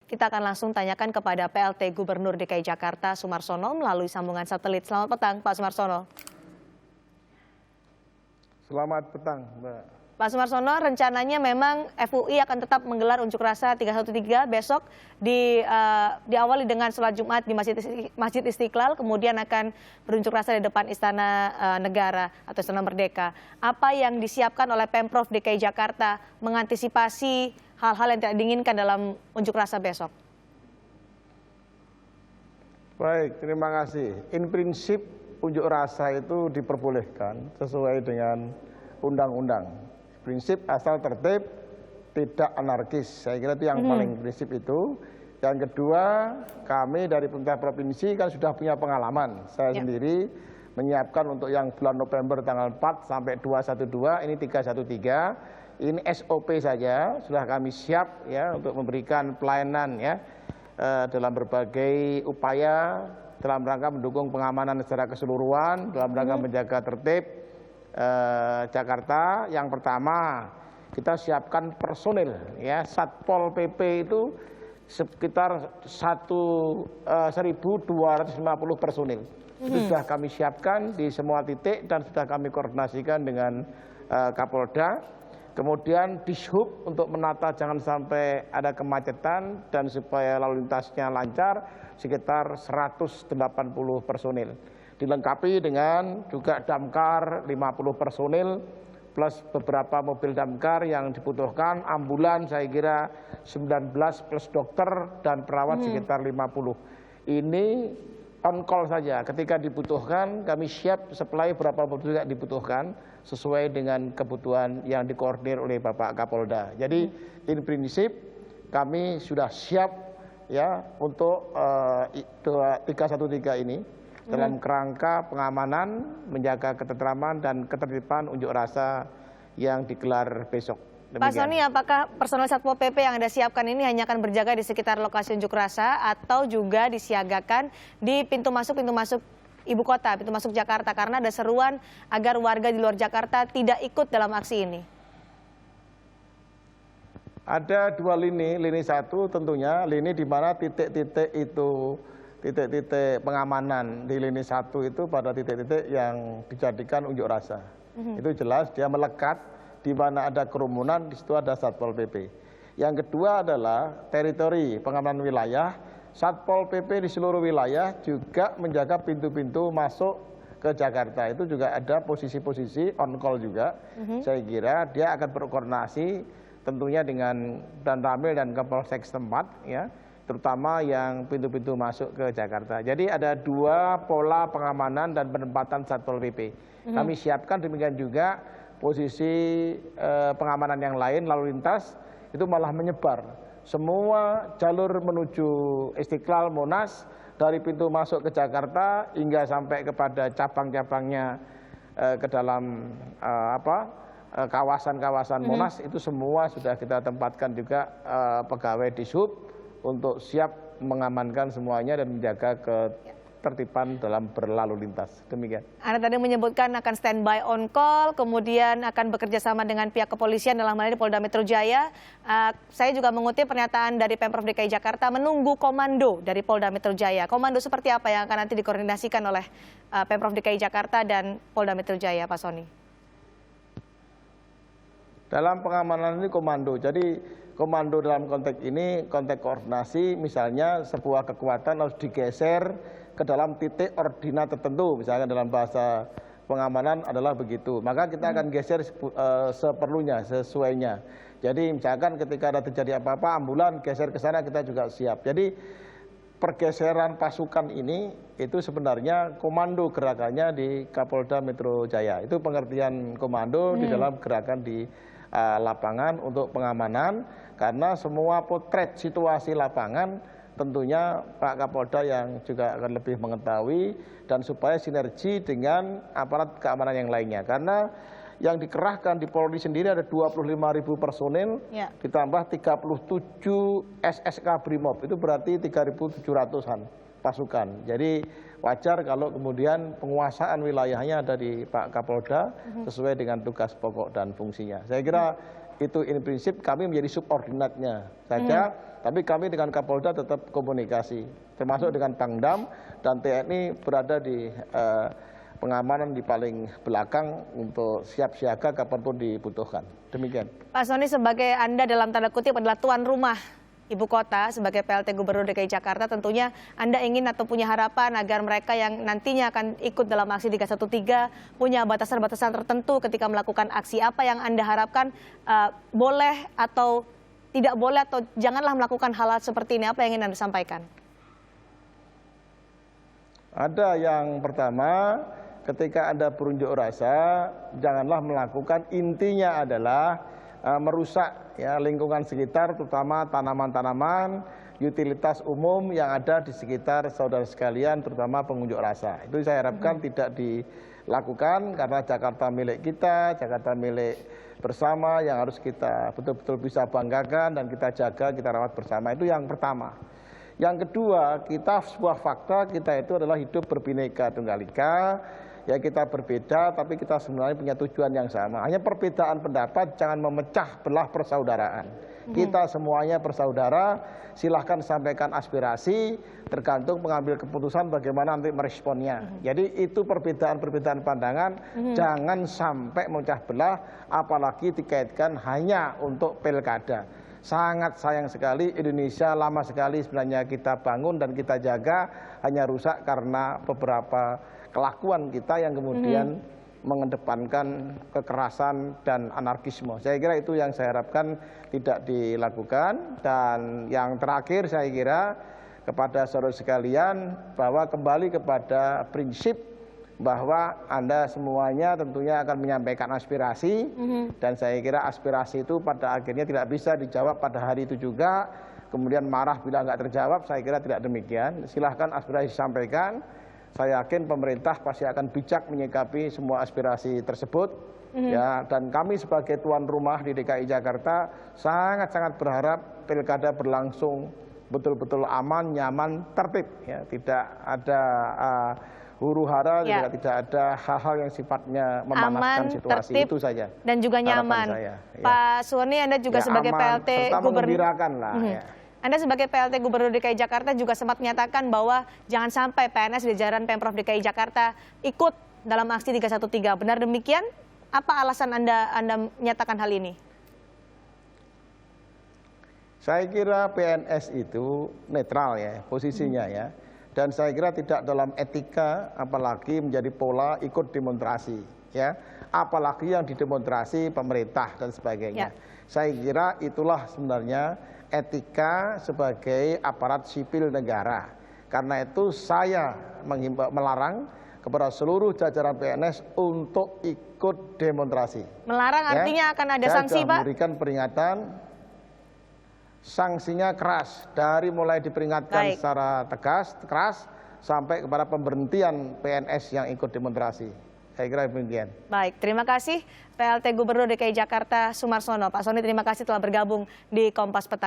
Kita akan langsung tanyakan kepada PLT Gubernur DKI Jakarta Sumarsono melalui sambungan satelit. Selamat petang, Pak Sumarsono. Selamat petang, Mbak. Pak Sumarsono, rencananya memang FUI akan tetap menggelar unjuk rasa 313 besok diawali dengan sholat Jumat di Masjid Istiqlal, kemudian akan berunjuk rasa di depan Istana Negara atau Istana Merdeka. Apa yang disiapkan oleh Pemprov DKI Jakarta mengantisipasi hal-hal yang tidak diinginkan dalam unjuk rasa besok? Baik, terima kasih. In prinsip unjuk rasa itu diperbolehkan sesuai dengan undang-undang. Prinsip asal tertib, tidak anarkis. Saya kira itu yang paling prinsip itu. Yang kedua, kami dari pemerintah provinsi kan sudah punya pengalaman. Saya sendiri menyiapkan untuk yang bulan November tanggal 4 sampai 212, ini 313. Ini SOP saja, sudah kami siap ya untuk memberikan pelayanan ya dalam berbagai upaya dalam rangka mendukung pengamanan secara keseluruhan, dalam rangka menjaga tertib Jakarta. Yang pertama, kita siapkan personil ya, Satpol PP itu sekitar 1.250 personil. Itu sudah kami siapkan di semua titik dan sudah kami koordinasikan dengan Kapolda. Kemudian Dishub untuk menata jangan sampai ada kemacetan dan supaya lalu lintasnya lancar sekitar 180 personil. Dilengkapi dengan juga damkar 50 personil plus beberapa mobil damkar yang dibutuhkan, ambulan saya kira 19 plus dokter dan perawat sekitar 50. Ini on call saja, ketika dibutuhkan kami siap supply berapa mobil yang dibutuhkan sesuai dengan kebutuhan yang dikoordinir oleh Bapak Kapolda. Jadi in prinsip kami sudah siap ya untuk 313 ini dalam kerangka pengamanan, menjaga ketentraman dan ketertiban unjuk rasa yang digelar besok. Demikian. Pak Soni, apakah personel Satpol PP yang Anda siapkan ini hanya akan berjaga di sekitar lokasi unjuk rasa atau juga disiagakan di pintu masuk ibu kota, pintu masuk Jakarta, karena ada seruan agar warga di luar Jakarta tidak ikut dalam aksi ini? Ada dua lini satu tentunya lini di mana titik-titik pengamanan di lini satu itu pada titik-titik yang dijadikan unjuk rasa. Itu jelas dia melekat di mana ada kerumunan, di situ ada Satpol PP. Yang kedua adalah teritori pengamanan wilayah. Satpol PP di seluruh wilayah juga menjaga pintu-pintu masuk ke Jakarta. Itu juga ada posisi-posisi on call juga. Saya kira dia akan berkoordinasi tentunya dengan Danramil dan Kapolsek setempat ya, terutama yang pintu-pintu masuk ke Jakarta. Jadi ada dua pola pengamanan dan penempatan Satpol PP. Kami siapkan demikian juga posisi pengamanan yang lain lalu lintas itu malah menyebar. Semua jalur menuju Istiqlal, Monas, dari pintu masuk ke Jakarta hingga sampai kepada cabang-cabangnya ke dalam kawasan-kawasan Monas, itu semua sudah kita tempatkan juga pegawai Dishub untuk siap mengamankan semuanya dan menjaga ketertiban dalam berlalu lintas. Demikian. Anda tadi menyebutkan akan standby on call, kemudian akan bekerja sama dengan pihak kepolisian dalam hal ini Polda Metro Jaya. Saya juga mengutip pernyataan dari Pemprov DKI Jakarta menunggu komando dari Polda Metro Jaya. Komando seperti apa yang akan nanti dikoordinasikan oleh Pemprov DKI Jakarta dan Polda Metro Jaya, Pak Soni? Dalam pengamanan ini komando. Jadi komando dalam konteks ini, konteks koordinasi, misalnya sebuah kekuatan harus digeser ke dalam titik ordinat tertentu, misalnya dalam bahasa pengamanan adalah begitu. Maka kita akan geser seperlunya, sesuainya. Jadi misalkan ketika ada terjadi apa-apa, ambulan geser ke sana kita juga siap. Jadi pergeseran pasukan ini itu sebenarnya komando gerakannya di Kapolda Metro Jaya. Itu pengertian komando di dalam gerakan di lapangan untuk pengamanan, karena semua potret situasi lapangan tentunya Pak Kapolda yang juga akan lebih mengetahui dan supaya sinergi dengan aparat keamanan yang lainnya. Karena yang dikerahkan di Polri sendiri ada 25.000 personil, ditambah 37 SSK Brimob, itu berarti 3.700-an pasukan. Jadi wajar kalau kemudian penguasaan wilayahnya ada di Pak Kapolda sesuai dengan tugas pokok dan fungsinya. Saya kira itu in prinsip kami menjadi subordinatnya saja, tapi kami dengan Kapolda tetap komunikasi, termasuk dengan Pangdam dan TNI berada di pengamanan di paling belakang untuk siap siaga kapanpun dibutuhkan. Demikian. Pak Soni, sebagai Anda dalam tanda kutip adalah tuan rumah Ibu Kota sebagai PLT Gubernur DKI Jakarta, tentunya Anda ingin atau punya harapan agar mereka yang nantinya akan ikut dalam aksi 313 punya batasan-batasan tertentu ketika melakukan aksi. Apa yang Anda harapkan boleh atau tidak boleh atau janganlah melakukan hal-hal seperti ini? Apa yang ingin Anda sampaikan? Ada yang pertama, ketika Anda berunjuk rasa, janganlah melakukan, intinya adalah merusak ya lingkungan sekitar, terutama tanaman-tanaman, utilitas umum yang ada di sekitar saudara sekalian, terutama pengunjuk rasa. Itu saya harapkan tidak dilakukan, karena Jakarta milik kita, Jakarta milik bersama yang harus kita betul-betul bisa banggakan dan kita jaga, kita rawat bersama. Itu yang pertama. Yang kedua, kita sebuah fakta, kita itu adalah hidup berbineka tunggal ika. Ya kita berbeda, tapi kita sebenarnya punya tujuan yang sama. Hanya perbedaan pendapat, jangan memecah belah persaudaraan. Kita semuanya bersaudara, silahkan sampaikan aspirasi, tergantung pengambil keputusan bagaimana nanti meresponnya. Jadi itu perbedaan-perbedaan pandangan, jangan sampai memecah belah, apalagi dikaitkan hanya untuk pilkada. Sangat sayang sekali, Indonesia lama sekali sebenarnya kita bangun dan kita jaga, hanya rusak karena beberapa kelakuan kita yang kemudian mengedepankan kekerasan dan anarkisme. Saya kira itu yang saya harapkan tidak dilakukan. Dan yang terakhir saya kira kepada saudara sekalian, bahwa kembali kepada prinsip bahwa Anda semuanya tentunya akan menyampaikan aspirasi, dan saya kira aspirasi itu pada akhirnya tidak bisa dijawab pada hari itu juga, kemudian marah bila nggak terjawab. Saya kira tidak demikian. Silahkan aspirasi disampaikan. Saya yakin pemerintah pasti akan bijak menyikapi semua aspirasi tersebut. Ya, dan kami sebagai tuan rumah di DKI Jakarta sangat-sangat berharap pilkada berlangsung betul-betul aman, nyaman, tertib. Ya, tidak ada huru-hara, ya, tidak ada hal-hal yang sifatnya memanaskan aman, situasi, tertib, itu saja. Dan juga nyaman. Ya. Pak Soni, Anda juga ya, sebagai aman, PLT Gubernur. Ya. Anda sebagai PLT Gubernur DKI Jakarta juga sempat menyatakan bahwa jangan sampai PNS di jajaran Pemprov DKI Jakarta ikut dalam aksi 313. Benar demikian? Apa alasan Anda menyatakan hal ini? Saya kira PNS itu netral ya posisinya ya. Dan saya kira tidak dalam etika, apalagi menjadi pola ikut demonstrasi ya. Apalagi yang didemonstrasi pemerintah dan sebagainya. Saya kira itulah sebenarnya etika sebagai aparat sipil negara. Karena itu saya melarang kepada seluruh jajaran PNS untuk ikut demonstrasi. Melarang artinya akan ada sanksi, Pak? Memberikan peringatan, sanksinya keras, dari mulai diperingatkan secara keras sampai kepada pemberhentian PNS yang ikut demonstrasi. Saya kira demikian. Baik, terima kasih PLT Gubernur DKI Jakarta Sumarsono. Pak Soni, terima kasih telah bergabung di Kompas Petang.